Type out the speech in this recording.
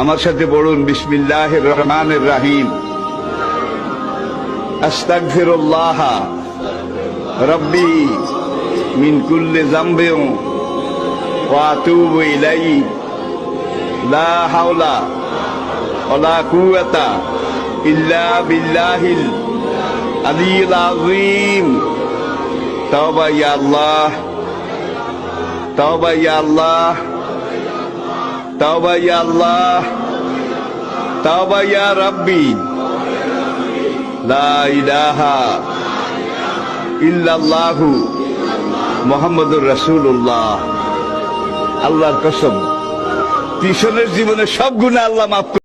আমার সাথে পড়ুন বিসমিল্লাহির রহমানির রহিম। আস্তাগফিরুল্লাহ রব্বি মিন কুল্লি যামবিন ওয়া আতুবু ইলাইহি লা হাওলা ওয়ালা কুওয়াতা ইল্লা বিল্লাহিল আলিয়্যিল আযীম। তাওবা ইয়া আল্লাহ, তাওবা ইয়া আল্লাহ, তাওবা ইয়া আল্লাহ, তাওবা ইয়া রাব্বি, লা ইলাহা ইল্লাল্লাহু মুহাম্মাদুর রাসূলুল্লাহ। আল্লাহর কসম, পিছনের জীবনে সব গুনাহ আল্লাহ মাফ